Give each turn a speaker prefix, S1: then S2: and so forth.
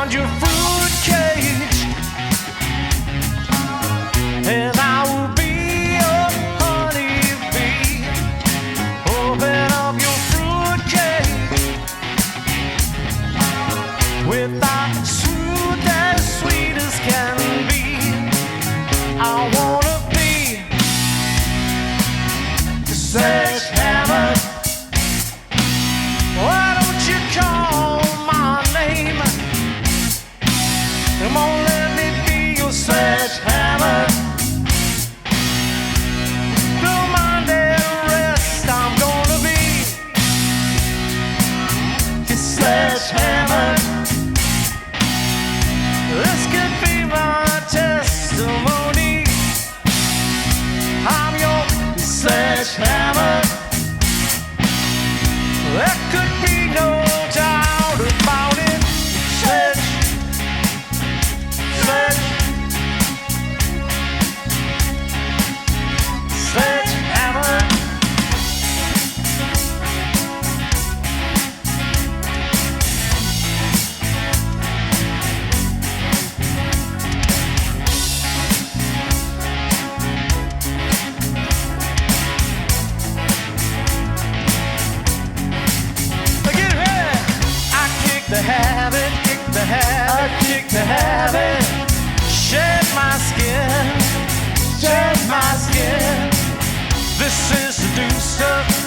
S1: around your fruit cage, and I will be your honeybee. Open up your fruit cage without smooth as sweet as can be. I wanna be the sledgehammer. Why don't you call my name? Come on, let me be your sledgehammer. Don't mind the rest, I'm gonna be your sledgehammer. This could be my testimony. I'm your sledgehammer. There could be no doubt about it. Sledgehammer. Kick the habit, shed my skin, This is the new stuff.